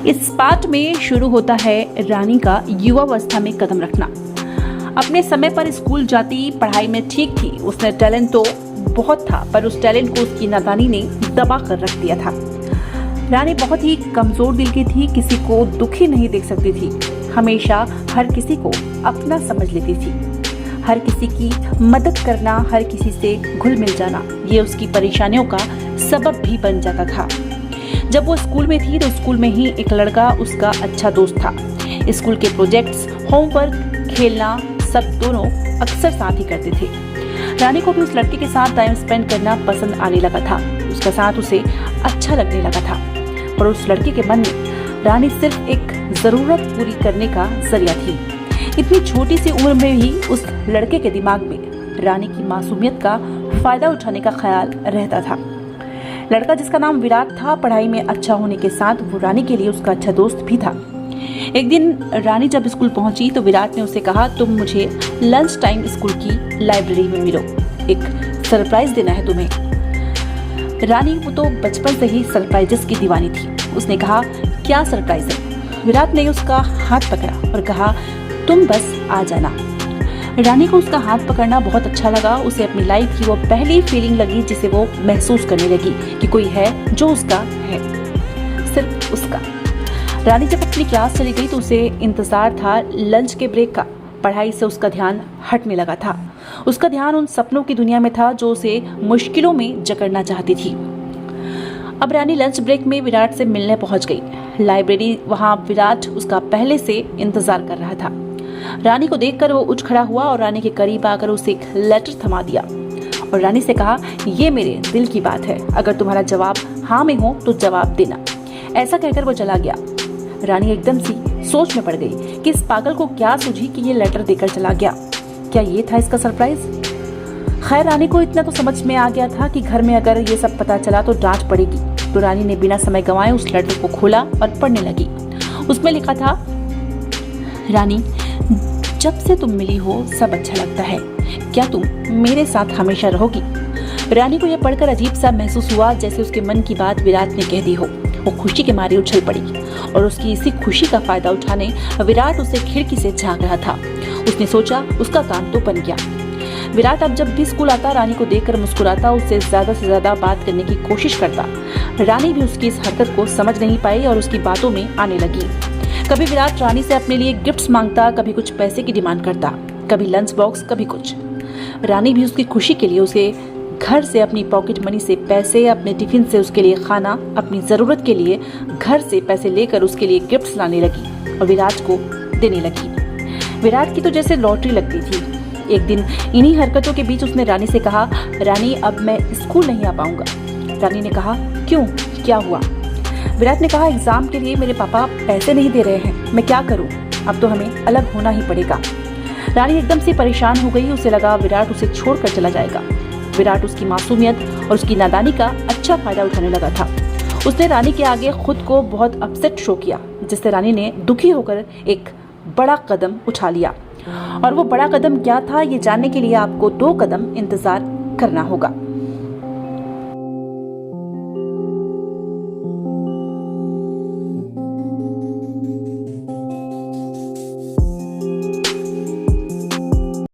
इस पाठ में शुरू होता है रानी का युवावस्था में कदम रखना। अपने समय पर स्कूल जाती, पढ़ाई में ठीक थी, उसने टैलेंट तो बहुत था, पर उस टैलेंट को उसकी नादानी ने दबा कर रख दिया था। रानी बहुत ही कमजोर दिल की थी, किसी को दुखी नहीं देख सकती थी, हमेशा हर किसी को अपना समझ लेती थी। हर किसी की मदद करना, हर किसी से घुल मिल जाना, ये उसकी परेशानियों का सबब भी बन जाता था। जब वो स्कूल में थी तो स्कूल में ही एक लड़का उसका अच्छा दोस्त था। स्कूल के प्रोजेक्ट्स, होमवर्क, खेलना सब दोनों अक्सर साथ ही करते थे। रानी को भी उस लड़के के साथ टाइम स्पेंड करना पसंद आने लगा था, उसका साथ उसे अच्छा लगने लगा था। पर उस लड़के के मन में रानी सिर्फ एक जरूरत पूरी करने का जरिया थी। इतनी छोटी सी उम्र में ही उस लड़के के दिमाग में रानी की मासूमियत का फायदा उठाने का ख्याल रहता था। लड़का जिसका नाम विराट था, पढ़ाई में अच्छा होने के साथ वो रानी के लिए उसका अच्छा दोस्त भी था। एक दिन रानी जब स्कूल पहुंची तो विराट ने उसे कहा, तुम मुझे लंच टाइम स्कूल की लाइब्रेरी में मिलो, एक सरप्राइज देना है तुम्हें। रानी वो तो बचपन से ही सरप्राइजेस की दीवानी थी। उसने कहा, क्या सरप्राइज है? विराट ने उसका हाथ पकड़ा और कहा, तुम बस आ जाना। रानी को उसका हाथ पकड़ना बहुत अच्छा लगा। उसे अपनी लाइफ की वो पहली फीलिंग लगी जिसे वो महसूस करने लगी कि कोई है जो उसका है, सिर्फ उसका। रानी जब अपनी क्लास चली गई तो उसे इंतजार था लंच के ब्रेक का। पढ़ाई से उसका ध्यान हटने लगा था। उसका ध्यान उन सपनों की दुनिया में था जो उसे मुश्किलों में जकड़ना चाहती थी। अब रानी लंच ब्रेक में विराट से मिलने पहुंच गई। लाइब्रेरी, वहां विराट उसका पहले से इंतजार कर रहा था। रानी को देखकर वो उठ खड़ा हुआ और रानी के करीब आकर उसे एक लेटर थमा दिया और रानी से कहा, ये मेरे दिल की बात है, अगर तुम्हारा जवाब हाँ में हो तो जवाब देना। ऐसा कहकर वो चला गया। रानी एकदम सी सोच में पड़ गई कि इस पागल को क्या सूझी कि ये लेटर देकर चला गया। क्या ये था इसका सरप्राइज? खैर, रानी को इतना तो समझ में आ गया था कि घर में अगर ये सब पता चला तो डांट पड़ेगी। तो रानी ने बिना समय गंवाए उस लेटर को खोला और पढ़ने लगी। उसमें लिखा था, रानी, जब से तुम मिली हो सब अच्छा लगता है, क्या तुम मेरे साथ हमेशा रहोगी? रानी को यह पढ़कर अजीब सा महसूस हुआ, जैसे उसके मन की बात विराट ने कह दी हो। वो खुशी के मारे उछल पड़ी और उसकी इसी खुशी का फायदा उठाने विराट उसे खिड़की से झांक रहा था। उसने सोचा उसका काम तो बन गया। विराट अब जब भी स्कूल आता रानी को देखकर मुस्कुराता, उससे ज्यादा से ज्यादा बात करने की कोशिश करता। रानी भी उसकी इस हरकत को समझ नहीं पाई और उसकी बातों में आने लगी। कभी विराट रानी से अपने लिए गिफ्ट्स मांगता, कभी कुछ पैसे की डिमांड करता, कभी लंच बॉक्स, कभी कुछ। रानी भी उसकी खुशी के लिए उसे घर से अपनी पॉकेट मनी से पैसे, अपने टिफिन से उसके लिए खाना, अपनी जरूरत के लिए घर से पैसे लेकर उसके लिए गिफ्ट्स लाने लगी और विराट को देने लगी। विराट की तो जैसे लॉटरी लगती थी। एक दिन इन्हीं हरकतों के बीच उसने रानी से कहा, रानी, अब मैं स्कूल नहीं आ पाऊंगा। रानी ने कहा, क्यों, क्या हुआ? विराट ने कहा, एग्जाम के लिए मेरे पापा पैसे नहीं दे रहे हैं, मैं क्या करूं? अब तो हमें अलग होना ही पड़ेगा। रानी एकदम से परेशान हो गई। उसे लगा विराट उसे छोड़कर चला जाएगा। विराट उसकी मासूमियत और उसकी नादानी का अच्छा फायदा उठाने लगा था। उसने रानी के आगे खुद को बहुत अपसेट शो किया, जिससे रानी ने दुखी होकर एक बड़ा कदम उठा लिया। और वो बड़ा कदम क्या था, ये जानने के लिए आपको 2 कदम इंतजार करना होगा।